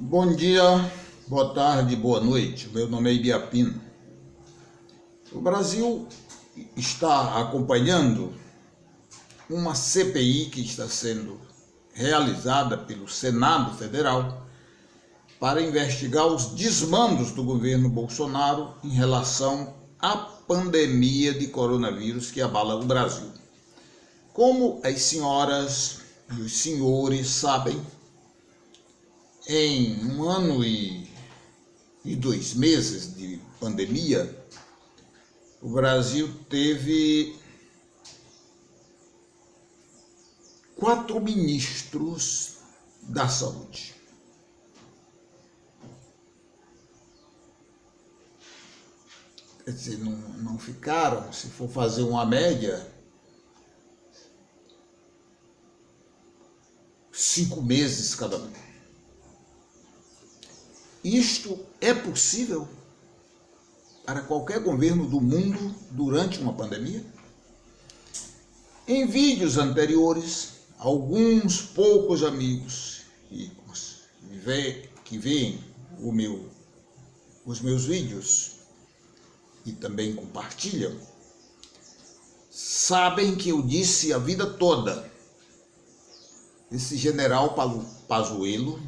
Bom dia, boa tarde, boa noite. Meu nome é Ibiapino. O Brasil está acompanhando uma CPI que está sendo realizada pelo Senado Federal para investigar os desmandos do governo Bolsonaro em relação à pandemia de coronavírus que abala o Brasil. Como as senhoras e os senhores sabem, em 1 ano e 2 meses de pandemia, o Brasil teve 4 ministros da saúde. Quer dizer, não ficaram, se for fazer uma média, 5 meses cada um. Isto é possível para qualquer governo do mundo durante uma pandemia? Em vídeos anteriores, alguns poucos amigos que veem os meus vídeos e também compartilham, sabem que eu disse a vida toda: esse general Pazuello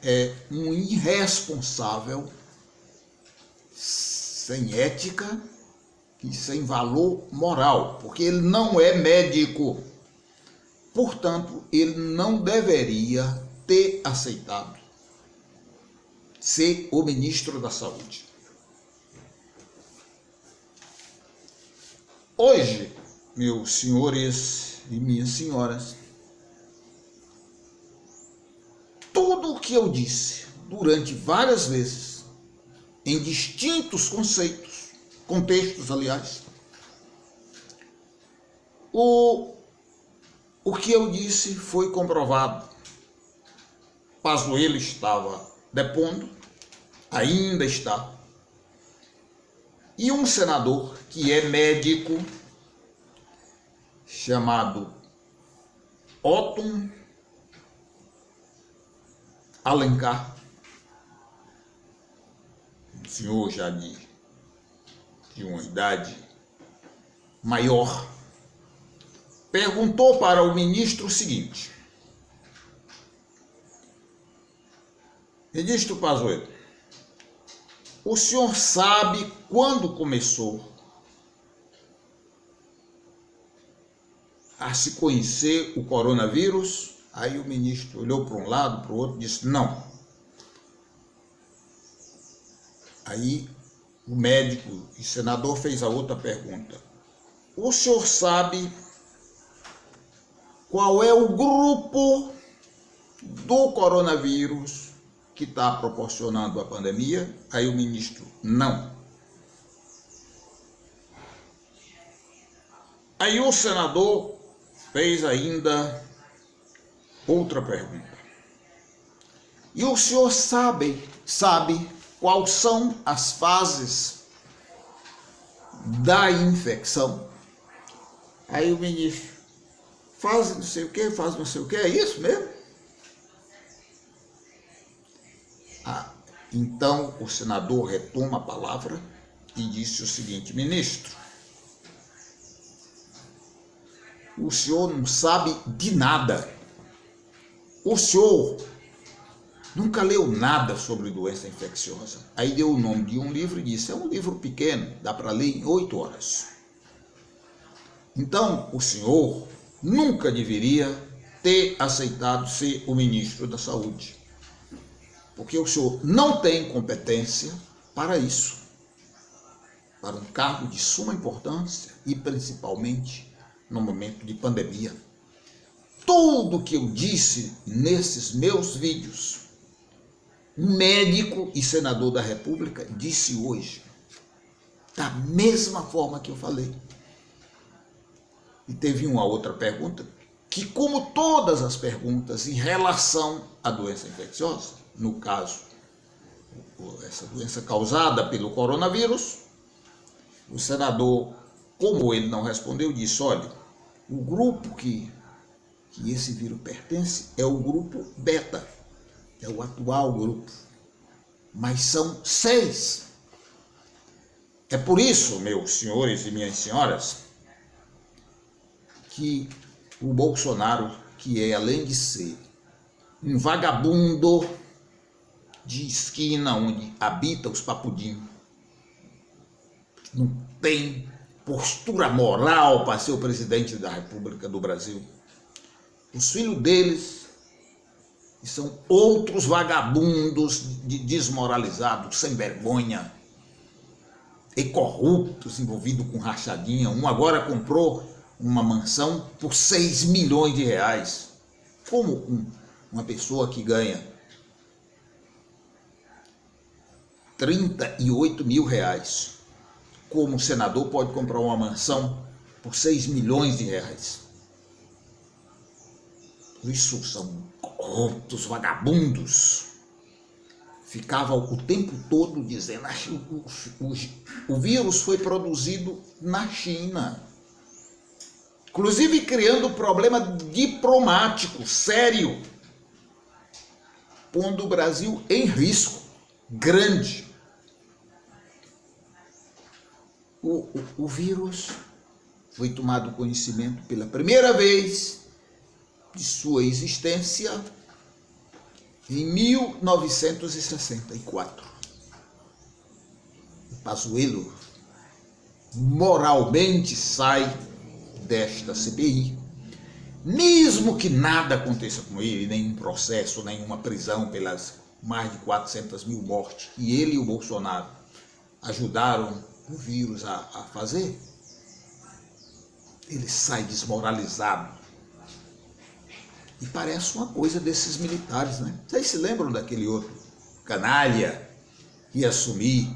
é um irresponsável, sem ética e sem valor moral, porque ele não é médico. Portanto, ele não deveria ter aceitado ser o ministro da Saúde. Hoje, meus senhores e minhas senhoras, tudo o que eu disse durante várias vezes, em distintos contextos, aliás, o que eu disse foi comprovado. Pazuello estava depondo, ainda está, e um senador que é médico, chamado Otton Alencar, um senhor já de uma idade maior, perguntou para o ministro o seguinte: ministro Pazuello, o senhor sabe quando começou a se conhecer o coronavírus? Aí o ministro olhou para um lado, para o outro, e disse: não. Aí o médico e senador fez a outra pergunta: o senhor sabe qual é o grupo do coronavírus que está proporcionando a pandemia? Aí o ministro: não. Aí o senador fez ainda outra pergunta: e o senhor sabe quais são as fases da infecção? Aí o ministro: fase não sei o que, fase não sei o que, é isso mesmo? Então o senador retoma a palavra e disse o seguinte: ministro, o senhor não sabe de nada. O senhor nunca leu nada sobre doença infecciosa. Aí deu o nome de um livro e disse: é um livro pequeno, dá para ler em 8 horas. Então, o senhor nunca deveria ter aceitado ser o ministro da Saúde, porque o senhor não tem competência para isso, para um cargo de suma importância e principalmente no momento de pandemia. Tudo que eu disse nesses meus vídeos, um médico e senador da República disse hoje, da mesma forma que eu falei. E teve uma outra pergunta, que como todas as perguntas em relação à doença infecciosa, no caso, essa doença causada pelo coronavírus, o senador, como ele não respondeu, disse: olha, o grupo que esse vírus pertence é o grupo beta, é o atual grupo, mas são 6. É por isso, meus senhores e minhas senhoras, que o Bolsonaro, que é, além de ser um vagabundo de esquina onde habita os papudinhos, não tem postura moral para ser o presidente da República do Brasil. Os filhos deles são outros vagabundos desmoralizados, sem vergonha e corruptos, envolvidos com rachadinha. Um agora comprou uma mansão por 6 milhões de reais. Como uma pessoa que ganha 38 mil reais, como senador, pode comprar uma mansão por 6 milhões de reais? Por isso são corruptos, vagabundos. Ficava o tempo todo dizendo o vírus foi produzido na China. Inclusive criando problema diplomático sério, pondo o Brasil em risco grande. O vírus foi tomado conhecimento pela primeira vez de sua existência em 1964. O Pazuello moralmente sai desta CPI, mesmo que nada aconteça com ele, nenhum processo, nenhuma prisão pelas mais de 400 mil mortes que ele e o Bolsonaro ajudaram o vírus a fazer. Ele sai desmoralizado. E parece uma coisa desses militares, né? Vocês se lembram daquele outro canalha que ia assumir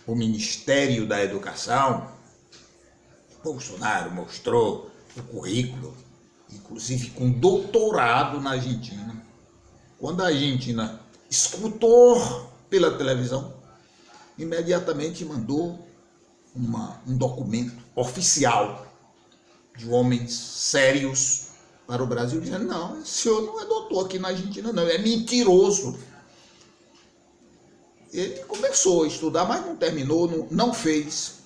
o Ministério da Educação? Bolsonaro mostrou o currículo, inclusive com doutorado na Argentina. Quando a Argentina escutou pela televisão, imediatamente mandou um documento oficial de homens sérios para o Brasil, dizendo: não, esse senhor não é doutor aqui na Argentina, não, é mentiroso. Ele começou a estudar, mas não terminou, não fez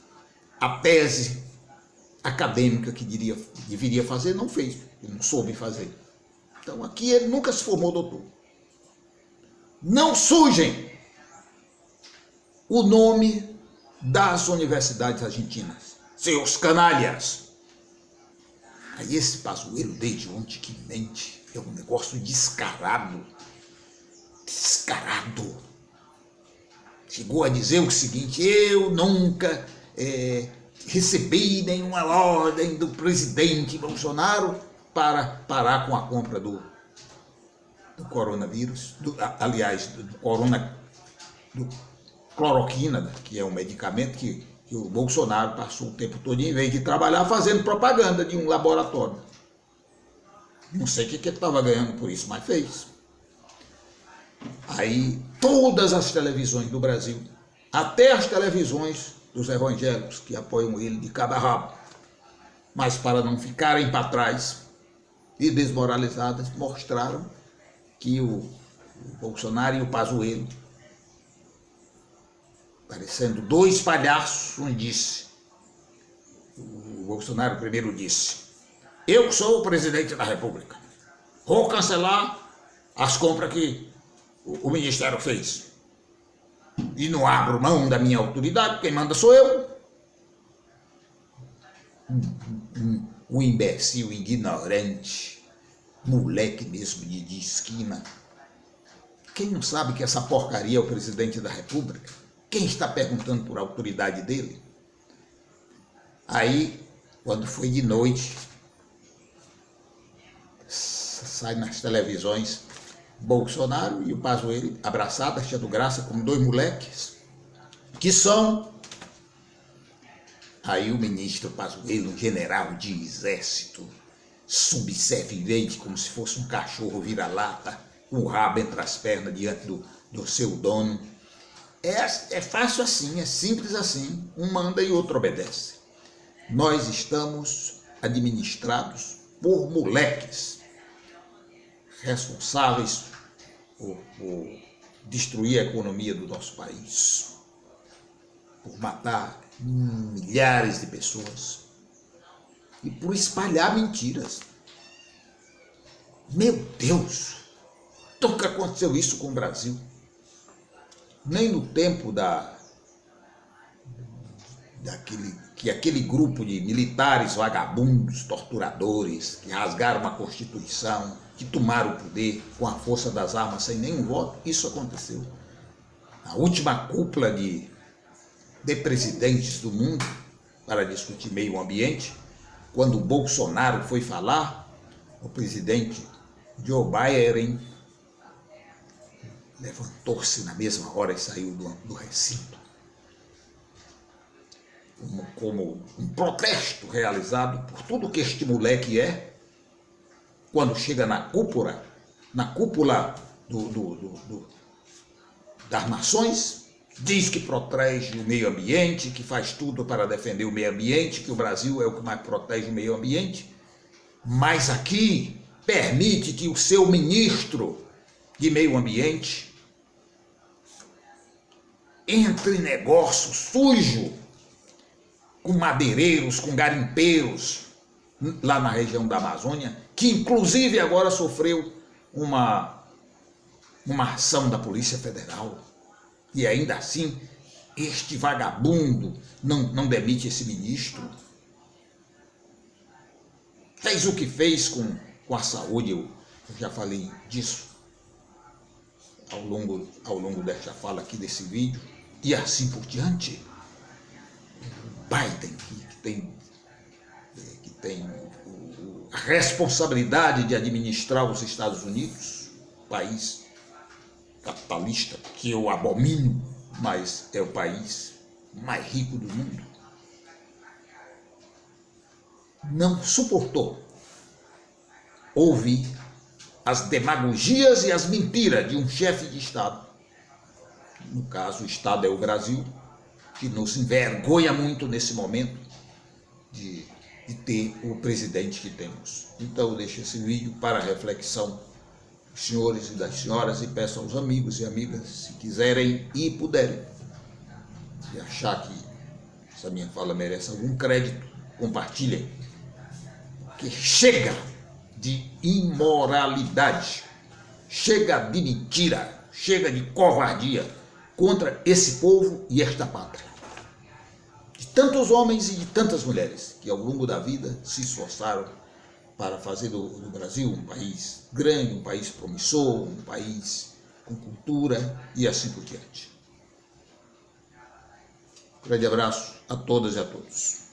a tese acadêmica que deveria fazer, não fez, ele não soube fazer. Então aqui ele nunca se formou doutor. Não sujem o nome das universidades argentinas, seus canalhas. Aí esse Pazuello, desde ontem que mente, é um negócio descarado. Descarado. Chegou a dizer o seguinte: eu nunca recebi nenhuma ordem do presidente Bolsonaro para parar com a compra do coronavírus, do cloroquina, que é um medicamento que o Bolsonaro passou o tempo todo, em vez de trabalhar, fazendo propaganda de um laboratório. Não sei o que ele estava ganhando por isso, mas fez. Aí todas as televisões do Brasil, até as televisões dos evangélicos que apoiam ele de cabo a rabo, mas para não ficarem para trás e desmoralizadas, mostraram que o Bolsonaro e o Pazuello, parecendo dois palhaços, o Bolsonaro primeiro disse: eu sou o presidente da República, vou cancelar as compras que o Ministério fez e não abro mão da minha autoridade, quem manda sou eu. Um imbecil ignorante, moleque mesmo de esquina. Quem não sabe que essa porcaria é o presidente da República? Quem está perguntando por autoridade dele? Aí, quando foi de noite, sai nas televisões Bolsonaro e o Pazuello abraçados, achando graça, como dois moleques, que são. Aí o ministro Pazuello, um general de exército, subserviente, como se fosse um cachorro vira-lata, com o rabo entre as pernas diante do seu dono. É fácil assim, é simples assim, um manda e outro obedece. Nós estamos administrados por moleques, responsáveis por destruir a economia do nosso país, por matar milhares de pessoas e por espalhar mentiras. Meu Deus, nunca aconteceu isso com o Brasil. Nem no tempo aquele grupo de militares vagabundos, torturadores, que rasgaram a Constituição, que tomaram o poder com a força das armas sem nenhum voto, isso aconteceu. A última cúpula de presidentes do mundo para discutir meio ambiente, quando o Bolsonaro foi falar, o presidente Joe Biden levantou-se na mesma hora e saiu do recinto. Como um protesto realizado por tudo que este moleque é, quando chega na cúpula das nações, diz que protege o meio ambiente, que faz tudo para defender o meio ambiente, que o Brasil é o que mais protege o meio ambiente, mas aqui permite que o seu ministro de meio ambiente entre em negócio sujo com madeireiros, com garimpeiros lá na região da Amazônia, que inclusive agora sofreu uma ação da Polícia Federal. E ainda assim, este vagabundo não demite esse ministro. Fez o que fez com a saúde, eu já falei disso ao longo desta fala aqui desse vídeo, e assim por diante. Biden, que tem a responsabilidade de administrar os Estados Unidos, país capitalista que eu abomino, mas é o país mais rico do mundo, não suportou ouvir as demagogias e as mentiras de um chefe de Estado. No caso, o Estado é o Brasil, que nos envergonha muito nesse momento de ter o presidente que temos. Então, eu deixo esse vídeo para reflexão dos senhores e das senhoras e peço aos amigos e amigas, se quiserem e puderem, se achar que essa minha fala merece algum crédito, compartilhem, porque chega de imoralidade, chega de mentira, chega de covardia contra esse povo e esta pátria. De tantos homens e de tantas mulheres que ao longo da vida se esforçaram para fazer do Brasil um país grande, um país promissor, um país com cultura e assim por diante. Grande abraço a todas e a todos.